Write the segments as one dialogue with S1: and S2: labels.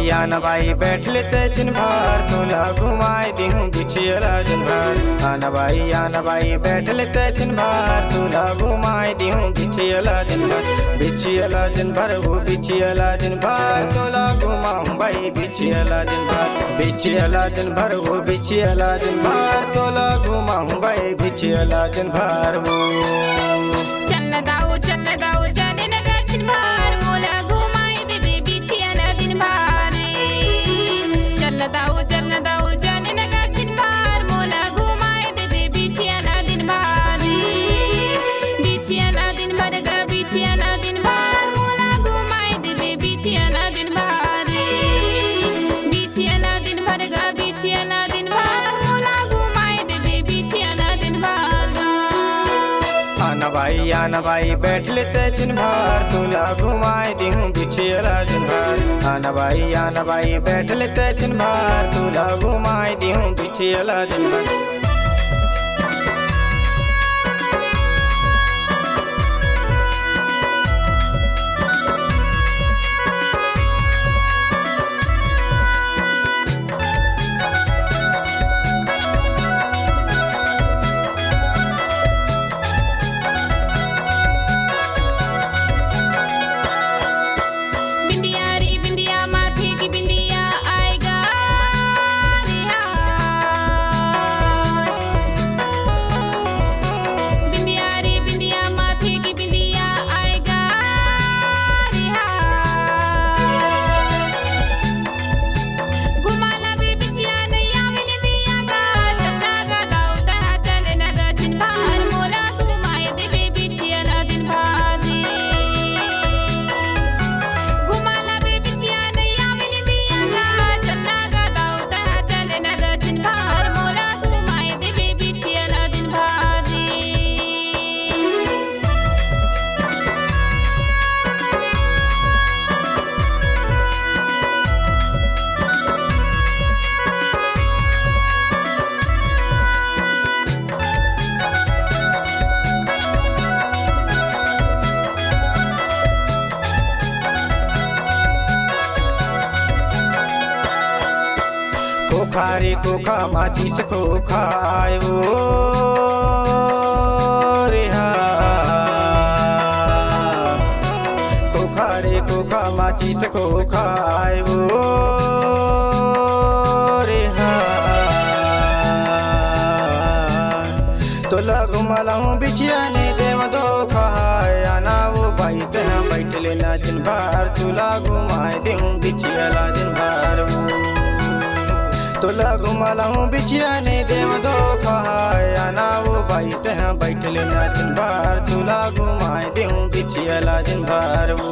S1: भाई आना भाई बैठ लेते छिन भार तोला घुमाए दिहूँ बिछियला दिन भर। आना भाई बैठ लेते छिन भार तोला घुमाए दिहूँ बिछियला दिन भर। बिछियला दिन भर वो बिछियला दिन भर तोला घुमाऊँ भाई बिछियला दिन भर। बिछियला दिन भर वो बिछियला दिन भर तोला घुमाऊँ भाई बिछियला दिन भर वो।
S2: चल दाऊ जाने लगा छिन भार मोला घुमाए देबे बिछियला दिन भर। चल दाऊ जाने लगा छिन भार मोला घुमाए देबे बिछियला दिन भर। बिछियला दिन भर गा बिछियला दिन भर मोला घुमाए देबे बिछियला दिन भर। बिछियला दिन भर गा बिछियला दिन भर मोला घुमाए देबे बिछियला दिन भर।
S1: आना भाई बैठ लेते छिन भार तोला घुमाए दिहूँ बिछियला दिन भर। आना भाई बैठ लेते छिन भार तोला घुमाए दिहूँ बिछियला दिन भर। खोखारी खोखा माचिस खोखा आयो रे हा। खोखारी खोखा माचिस खोखा आयो रे हा। तोला घुमालाऊँ बिछिया नहीं देव धोखा आना वो भाई तहाँ बैठ लेना दिन भर तोला घुमाए देहूँ बिछियला दिन भर वो। तोला घुमालाऊँ बिछिया नहीं देव धोखा आना वो भाई तहाँ बैठ लेना दिन भर तोला घुमाए देहूँ बिछियला दिन भर वो।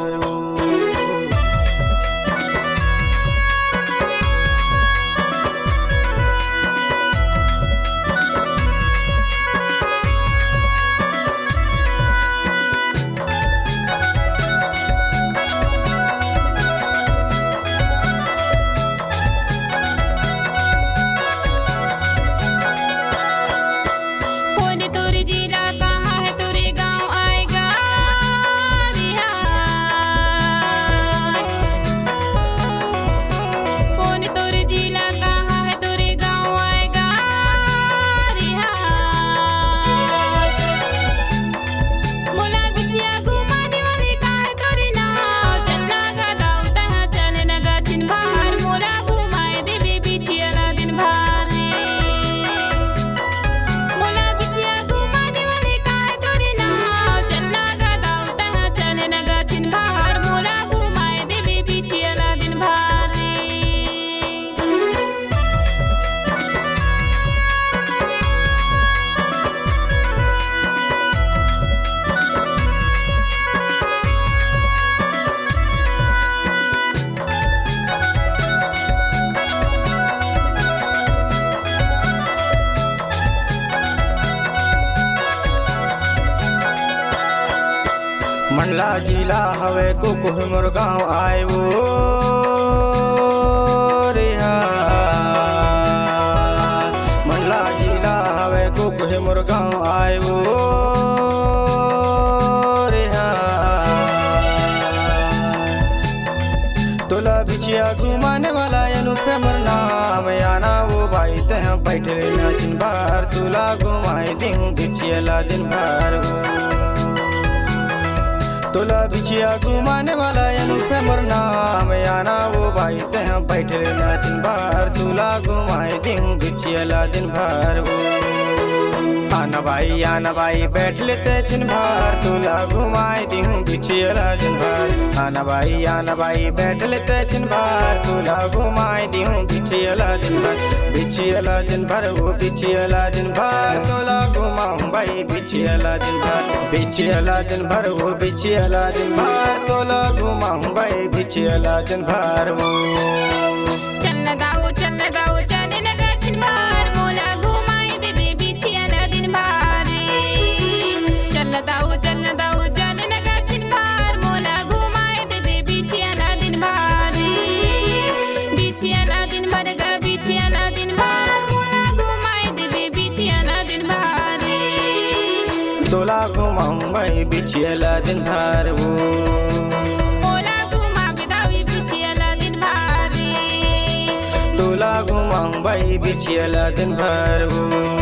S1: मंडला जिला हवे कुकुह मोर गाँव आए वो रे हा। मंडला जिला हवे कुकुह मोर गाँव आए वो रे हा। तोला बिछिया घुमाने फेमर नाम आना वो भाई तह बैठले ना दिन भर तुला घुमाई दूं बिछियला दिन भर तोला बिछिया घुमाने वाला यानु फेमर नाम आना वो भाई तह बैठले ना दिन भर तुला घुमाई दूं बिछियला दिन भर आना भाई बैठ लेते दिन भर तुला घुमाई दूं बिछियला दिन भर आना भाई बैठ लेते दिन भर तुला घुमाई दूं बिछियला दिन भर बिछियला दिन भर वो बिछियला दिन भर तोला घुमाऊं भाई बिछियला दिन भर बिछियला दिन भर वो बिछियला दिन भर तोला घुमाऊं भाई बिछियला दिन भर वो
S2: चन्न दाऊ चने नगा छिन भर मोला घुमाई देबे बिछियला दिन भर चन्न दाऊ चने नगा छिन भर मोला घुमाई देबे बिछियला दिन भर बिछियला दिन भर गा बिछियला दिन भर मोला घुमाई देबे बिछियला दिन भर
S1: तोला घुमाऊं भाई बिछियला दिन भर वो
S2: मोला घुमा बिदावी बिछियला दिन भर
S1: तोला घुमाऊं भाई बिछियला दिन भर वो